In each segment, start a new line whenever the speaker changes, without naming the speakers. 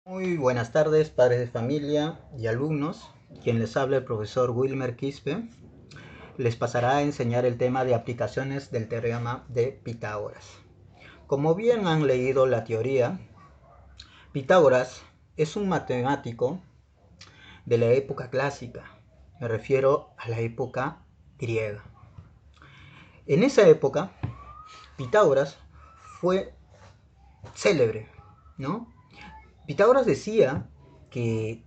Muy buenas tardes, padres de familia y alumnos. Quien les habla el profesor Wilmer Quispe. Les pasará a enseñar el tema de aplicaciones del teorema de Pitágoras. Como bien han leído la teoría, Pitágoras es un matemático de la época clásica. Me refiero a la época griega. En esa época, Pitágoras fue célebre, ¿no? Pitágoras decía que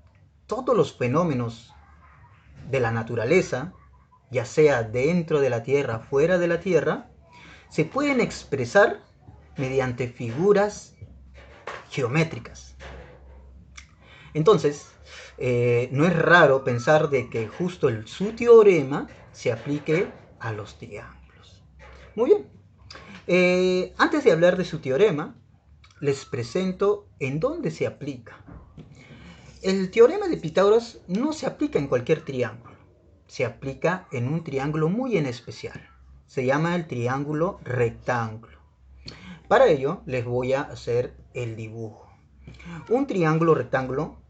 todos los fenómenos de la naturaleza, ya sea dentro de la Tierra, fuera de la Tierra, se pueden expresar mediante figuras geométricas. Entonces, no es raro pensar de que justo su teorema se aplique a los triángulos. Muy bien. Antes de hablar de su teorema, les presento en dónde se aplica. El teorema de Pitágoras no se aplica en cualquier triángulo. Se aplica en un triángulo muy en especial. Se llama el triángulo rectángulo. Para ello les voy a hacer el dibujo. Un triángulo rectángulo,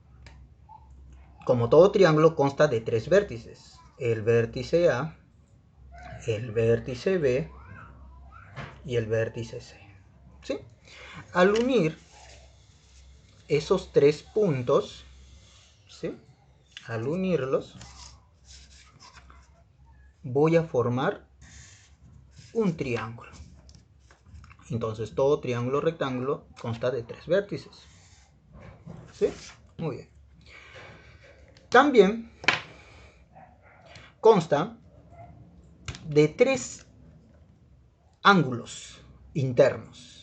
como todo triángulo, consta de tres vértices. El vértice A, el vértice B y el vértice C. ¿Sí? Al unir esos tres puntos, ¿sí? Al unirlos, voy a formar un triángulo. Entonces todo triángulo rectángulo consta de tres vértices. ¿Sí? Muy bien. También consta de tres ángulos internos.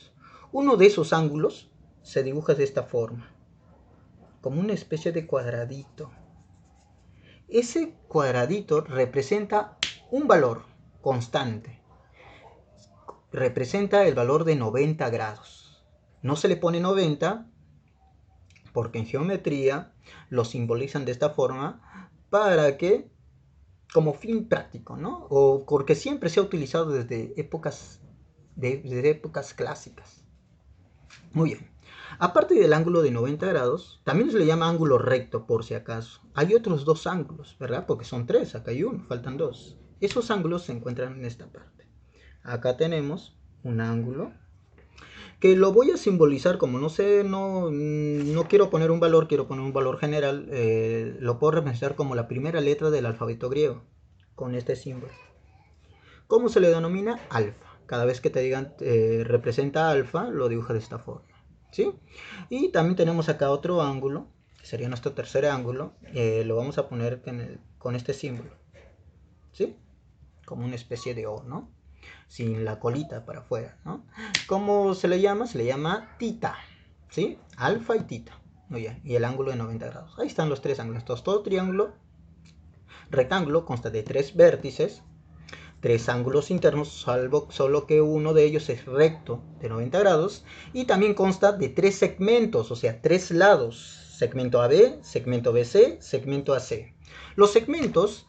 Uno de esos ángulos se dibuja de esta forma, como una especie de cuadradito. Ese cuadradito representa un valor constante. Representa el valor de 90 grados. No se le pone 90 porque en geometría lo simbolizan de esta forma para que, como fin práctico, ¿no? O porque siempre se ha utilizado desde épocas clásicas. Muy bien. Aparte del ángulo de 90 grados, también se le llama ángulo recto, por si acaso. Hay otros dos ángulos, ¿verdad? Porque son tres, acá hay uno, faltan dos. Esos ángulos se encuentran en esta parte. Acá tenemos un ángulo que lo voy a simbolizar, como no sé, no quiero poner un valor, quiero poner un valor general. Lo puedo representar como la primera letra del alfabeto griego, con este símbolo. ¿Cómo se le denomina? Alfa. Cada vez que te digan representa alfa, lo dibuja de esta forma, ¿sí? Y también tenemos acá otro ángulo, que sería nuestro tercer ángulo. Lo vamos a poner con este símbolo, ¿sí? Como una especie de O, ¿no? Sin la colita para afuera, ¿no? ¿Cómo se le llama? Se le llama tita, ¿sí? Alfa y tita. Muy bien. Y el ángulo de 90 grados. Ahí están los tres ángulos. Entonces, todo triángulo rectángulo consta de tres vértices, tres ángulos internos, solo que uno de ellos es recto de 90 grados, y también consta de tres segmentos, o sea, tres lados: segmento AB, segmento BC, segmento AC. Los segmentos,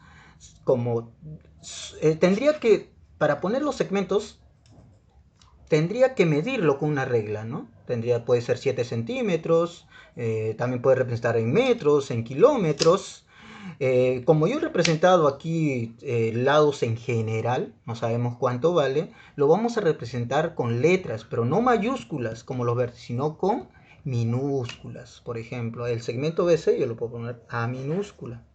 como tendría que, para poner los segmentos, tendría que medirlo con una regla, ¿no? Puede ser 7 centímetros, también puede representar en metros, en kilómetros. Como yo he representado aquí lados en general, no sabemos cuánto vale, lo vamos a representar con letras, pero no mayúsculas como los vértices, sino con minúsculas. Por ejemplo, el segmento BC yo lo puedo poner A minúscula,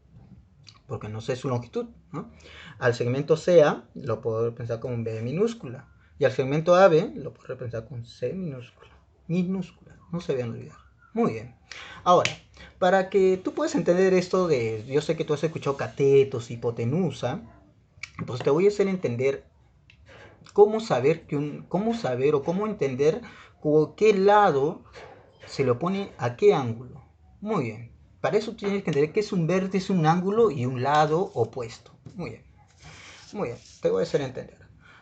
porque no sé su longitud, ¿no? Al segmento CA lo puedo representar con B minúscula, y al segmento AB lo puedo representar con C minúscula. Minúscula, no se vean olvidar. Muy bien. Ahora, para que tú puedas entender esto de, yo sé que tú has escuchado catetos, hipotenusa, pues te voy a hacer entender cómo saber o cómo entender qué lado se le opone a qué ángulo. Muy bien. Para eso tienes que entender que es un vértice, un ángulo y un lado opuesto. Muy bien. Muy bien. Te voy a hacer entender.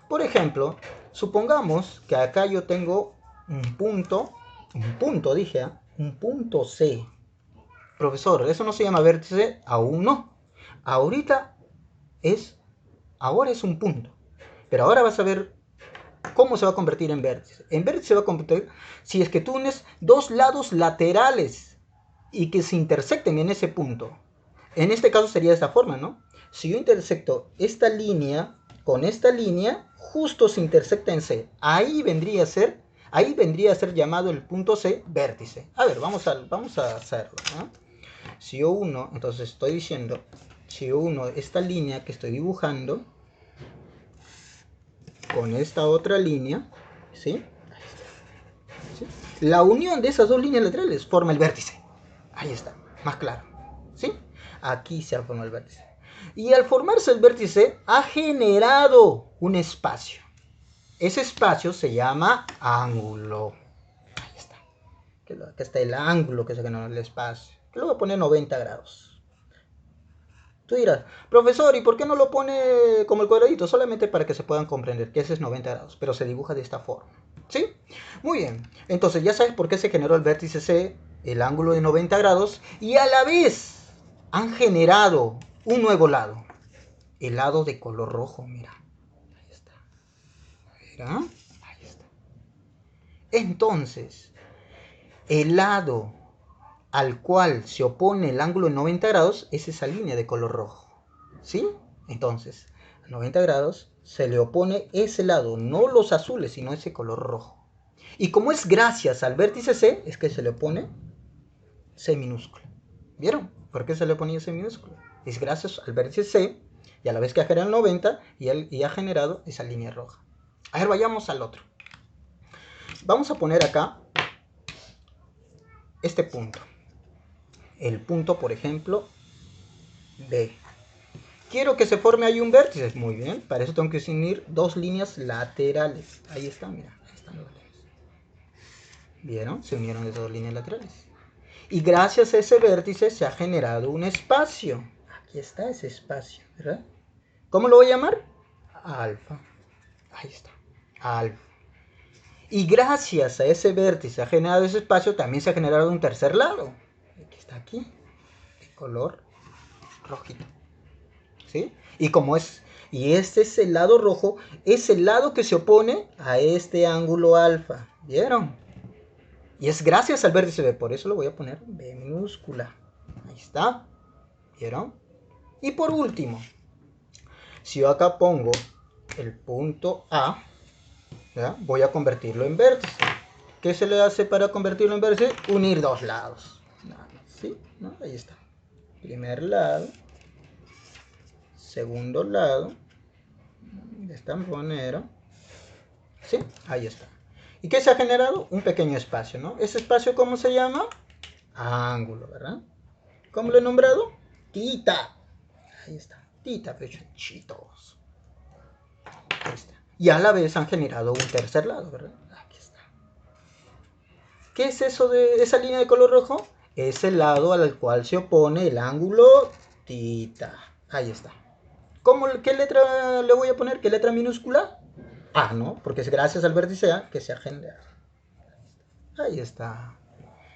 Por ejemplo, supongamos que acá yo tengo un punto dije, un punto C. Profesor, eso no se llama vértice, aún no. Ahorita ahora es un punto. Pero ahora vas a ver cómo se va a convertir en vértice. En vértice se va a convertir si es que tú unes dos lados laterales y que se intersecten en ese punto. En este caso sería de esta forma, ¿no? Si yo intersecto esta línea con esta línea, justo se intersecta en C. Ahí vendría a ser llamado el punto C vértice. A ver, vamos a hacerlo, ¿no? Si yo uno, entonces estoy diciendo, si yo uno esta línea que estoy dibujando con esta otra línea, ¿sí? ¿Sí? La unión de esas dos líneas laterales forma el vértice. Ahí está, más claro, ¿sí? Aquí se ha formado el vértice. Y al formarse el vértice, ha generado un espacio. Ese espacio se llama ángulo. Ahí está. Aquí está el ángulo que se generó en el espacio. Que lo voy a poner 90 grados. Tú dirás, profesor, ¿y por qué no lo pone como el cuadradito? Solamente para que se puedan comprender que ese es 90 grados, pero se dibuja de esta forma. ¿Sí? Muy bien. Entonces ya sabes por qué se generó el vértice C, el ángulo de 90 grados, y a la vez han generado un nuevo lado. El lado de color rojo, mira. Ahí está. Mira. Ahí está. Entonces, el lado al cual se opone el ángulo de 90 grados es esa línea de color rojo. ¿Sí? Entonces, a 90 grados se le opone ese lado, no los azules, sino ese color rojo. Y como es gracias al vértice C, es que se le opone C minúsculo. ¿Vieron? ¿Por qué se le ponía C minúsculo? Es gracias al vértice C, y a la vez que ha generado el 90, y ha generado esa línea roja. A ver, vayamos al otro. Vamos a poner acá este punto. El punto, por ejemplo, B. Quiero que se forme ahí un vértice. Muy bien, para eso tengo que unir dos líneas laterales. Ahí está, mira, ahí están los líneas. ¿Vieron? Se unieron esas dos líneas laterales. Y gracias a ese vértice se ha generado un espacio. Aquí está ese espacio, ¿verdad? ¿Cómo lo voy a llamar? Alfa. Ahí está, alfa. Y gracias a ese vértice ha generado ese espacio, también se ha generado un tercer lado. Que está aquí, de color rojito. ¿Sí? Y este es el lado rojo, es el lado que se opone a este ángulo alfa. ¿Vieron? Y es gracias al vértice B, por eso lo voy a poner B minúscula. Ahí está. ¿Vieron? Y por último, si yo acá pongo el punto A, ¿ya? Voy a convertirlo en vértice. ¿Qué se le hace para convertirlo en vértice? Unir dos lados. ¿Sí? ¿No? Ahí está. Primer lado. Segundo lado. De esta manera. ¿Sí? Ahí está. ¿Y qué se ha generado? Un pequeño espacio, ¿no? ¿Ese espacio cómo se llama? Ángulo, ¿verdad? ¿Cómo lo he nombrado? Tita. Ahí está. Tita, pechochitos. Ahí está. Y a la vez han generado un tercer lado, ¿verdad? Aquí está. ¿Qué es eso de esa línea de color rojo? Es el lado al cual se opone el ángulo tita. Ahí está. ¿Qué letra le voy a poner? ¿Qué letra minúscula? A, ¿no? Porque es gracias al vértice A que se ha generado. Ahí está.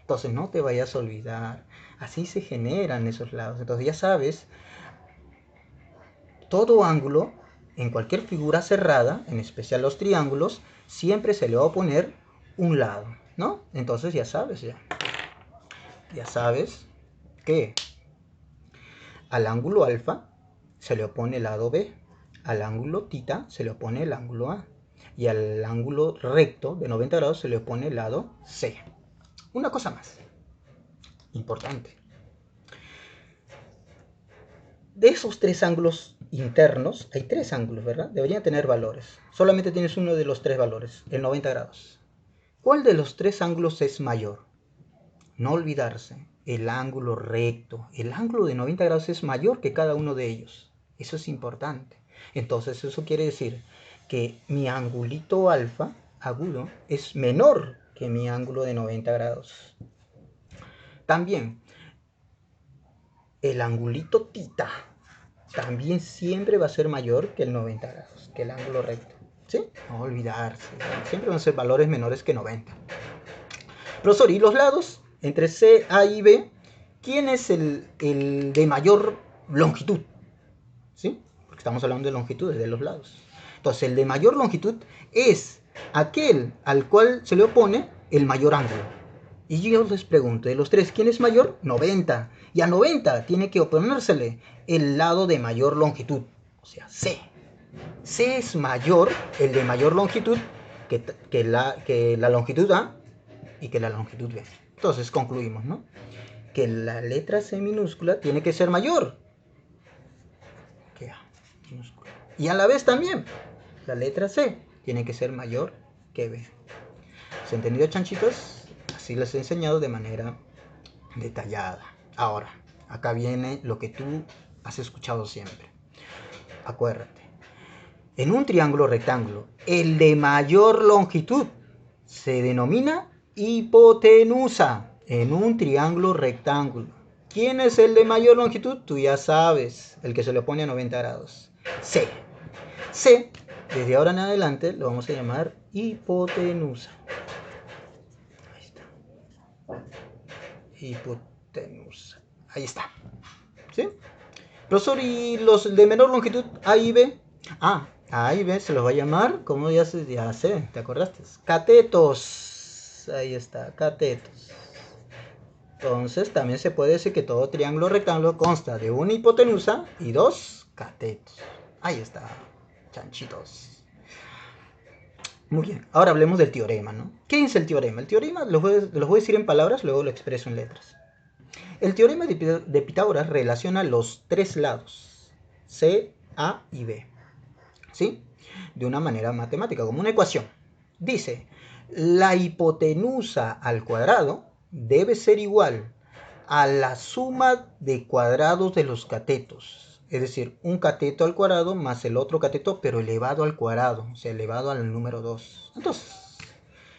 Entonces no te vayas a olvidar. Así se generan esos lados. Entonces ya sabes, todo ángulo, en cualquier figura cerrada, en especial los triángulos, siempre se le va a poner un lado, ¿no? Entonces ya sabes, ya sabes que al ángulo alfa se le opone el lado B, al ángulo tita se le opone el ángulo A, y al ángulo recto de 90 grados se le opone el lado C. Una cosa más, importante. De esos tres ángulos internos, hay tres ángulos, ¿verdad? Deberían tener valores. Solamente tienes uno de los tres valores, el 90 grados. ¿Cuál de los tres ángulos es mayor? No olvidarse, el ángulo recto, el ángulo de 90 grados es mayor que cada uno de ellos. Eso es importante. Entonces eso quiere decir que mi angulito alfa, agudo, es menor que mi ángulo de 90 grados. También, el angulito tita también siempre va a ser mayor que el 90 grados, que el ángulo recto. ¿Sí? No olvidarse, siempre van a ser valores menores que 90. Profesor, ¿y los lados? Entre C, A y B, ¿quién es el de mayor longitud? ¿Sí? Porque estamos hablando de longitudes de los lados. Entonces, el de mayor longitud es aquel al cual se le opone el mayor ángulo. Y yo les pregunto, de los tres, ¿quién es mayor? 90. Y a 90 tiene que oponérsele el lado de mayor longitud, o sea, C. C es mayor, el de mayor longitud, que la longitud A y que la longitud B. Entonces concluimos, ¿no? Que la letra C minúscula tiene que ser mayor que A minúscula. Y a la vez también, la letra C tiene que ser mayor que B. ¿Se ha entendido, chanchitos? Así les he enseñado de manera detallada. Ahora, acá viene lo que tú has escuchado siempre. Acuérdate, en un triángulo rectángulo, el de mayor longitud se denomina hipotenusa. En un triángulo rectángulo. ¿Quién es el de mayor longitud? Tú ya sabes, el que se le pone a 90 grados. C. C, desde ahora en adelante, lo vamos a llamar hipotenusa. Ahí está. Hipotenusa. Ahí está. ¿Sí? Profesor, ¿y los de menor longitud A y B? Ah, A y B se los va a llamar, como ya sé, ¿te acordaste? Catetos. Ahí está, catetos. Entonces, también se puede decir que todo triángulo rectángulo consta de una hipotenusa y dos catetos. Ahí está, chanchitos. Muy bien, ahora hablemos del teorema, ¿no? ¿Qué es el teorema? El teorema los voy a decir en palabras, luego lo expreso en letras. El teorema de Pitágoras relaciona los tres lados, C, A y B, ¿sí? De una manera matemática, como una ecuación. Dice, la hipotenusa al cuadrado debe ser igual a la suma de cuadrados de los catetos. Es decir, un cateto al cuadrado más el otro cateto, pero elevado al cuadrado, o sea, elevado al número 2. Entonces,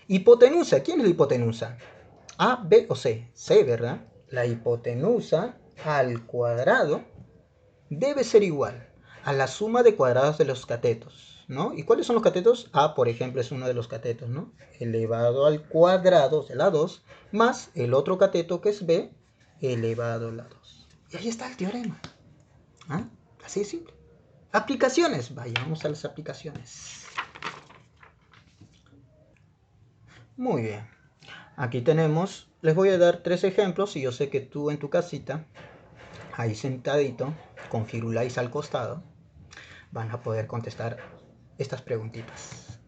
hipotenusa, ¿quién es la hipotenusa? A, B o C. C, ¿verdad? La hipotenusa al cuadrado debe ser igual a la suma de cuadrados de los catetos, ¿no? ¿Y cuáles son los catetos? A, por ejemplo, es uno de los catetos, ¿no? Elevado al cuadrado, de la 2, más el otro cateto que es B, elevado a la 2. Y ahí está el teorema. ¿Ah? Así de simple. Aplicaciones. Vaya, vamos a las aplicaciones. Muy bien. Aquí tenemos, les voy a dar tres ejemplos y yo sé que tú en tu casita, ahí sentadito, con Firulais al costado, van a poder contestar estas preguntitas.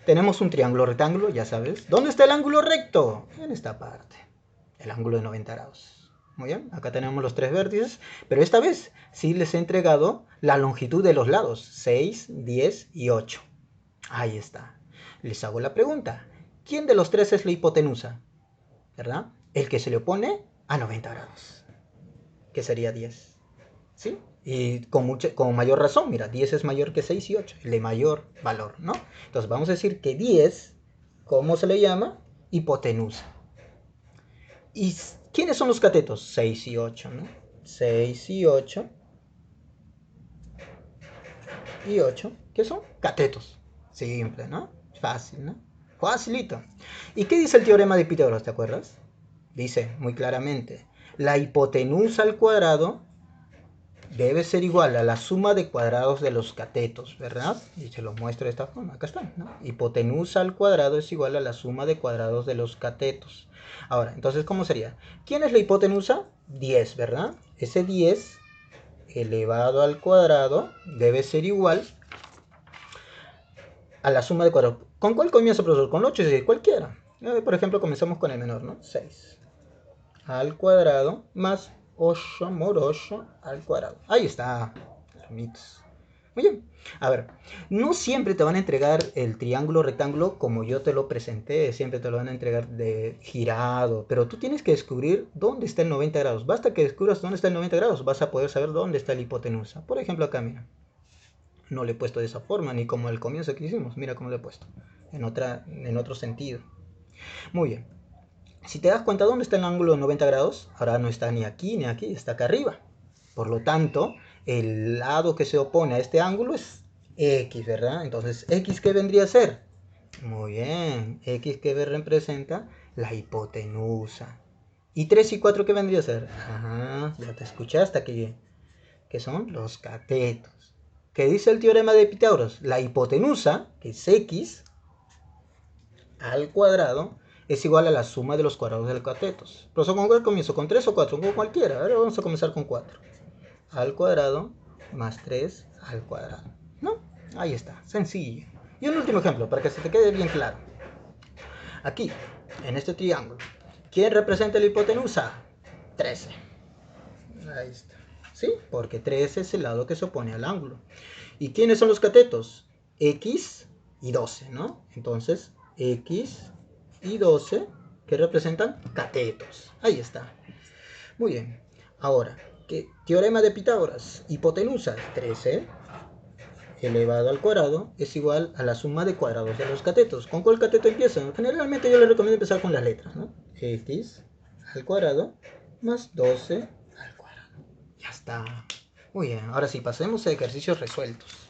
Tenemos un triángulo rectángulo, ya sabes. ¿Dónde está el ángulo recto? En esta parte. El ángulo de 90 grados. Muy bien, acá tenemos los tres vértices, pero esta vez sí les he entregado la longitud de los lados, 6, 10 y 8. Ahí está. Les hago la pregunta. ¿Quién de los tres es la hipotenusa? ¿Verdad? El que se le opone a 90 grados, que sería 10. ¿Sí? Y con mayor razón, mira, 10 es mayor que 6 y 8, el de mayor valor, ¿no? Entonces vamos a decir que 10, ¿cómo se le llama? Hipotenusa. ¿Y quiénes son los catetos? 6 y 8, ¿no? 6 y 8. Y 8, ¿qué son? Catetos. Simple, ¿no? Fácil, ¿no? Facilito. ¿Y qué dice el teorema de Pitágoras, te acuerdas? Dice muy claramente, la hipotenusa al cuadrado debe ser igual a la suma de cuadrados de los catetos, ¿verdad? Y se lo muestro de esta forma, acá está, ¿no? Hipotenusa al cuadrado es igual a la suma de cuadrados de los catetos. Ahora, entonces, ¿cómo sería? ¿Quién es la hipotenusa? 10, ¿verdad? Ese 10 elevado al cuadrado debe ser igual a la suma de cuadrados. ¿Con cuál comienza, profesor? Con 8, es cualquiera. Por ejemplo, comenzamos con el menor, ¿no? 6 al cuadrado más 8 por 8 al cuadrado. Ahí está. Muy bien. A ver, no siempre te van a entregar el triángulo rectángulo como yo te lo presenté, siempre te lo van a entregar de girado, pero tú tienes que descubrir dónde está el 90 grados. Basta que descubras dónde está el 90 grados, vas a poder saber dónde está la hipotenusa. Por ejemplo, acá, mira. No le he puesto de esa forma, ni como al comienzo que hicimos. Mira cómo lo he puesto. En otro sentido. Muy bien. Si te das cuenta dónde está el ángulo de 90 grados, ahora no está ni aquí ni aquí, está acá arriba. Por lo tanto, el lado que se opone a este ángulo es X, ¿verdad? Entonces, ¿X qué vendría a ser? Muy bien, X que representa la hipotenusa. ¿Y 3 y 4 qué vendría a ser? Ajá, ya te escuchaste aquí, que son los catetos. ¿Qué dice el teorema de Pitágoras? La hipotenusa, que es X al cuadrado, es igual a la suma de los cuadrados de los catetos. Profesor, ¿con cuál comienzo? ¿Con 3 o 4? Con cualquiera. Ahora vamos a comenzar con 4. Al cuadrado más 3 al cuadrado. ¿No? Ahí está, sencillo. Y un último ejemplo, para que se te quede bien claro. Aquí, en este triángulo, ¿quién representa la hipotenusa? 13. Ahí está. ¿Sí? Porque 13 es el lado que se opone al ángulo. ¿Y quiénes son los catetos? X y 12, ¿no? Entonces, X y 12, que representan catetos. Ahí está. Muy bien. Ahora, ¿qué? Teorema de Pitágoras. Hipotenusa 13 elevado al cuadrado es igual a la suma de cuadrados de los catetos. ¿Con cuál cateto empiezan? Generalmente yo les recomiendo empezar con las letras, ¿no? X al cuadrado más 12 al cuadrado. Ya está. Muy bien, ahora sí, pasemos a ejercicios resueltos.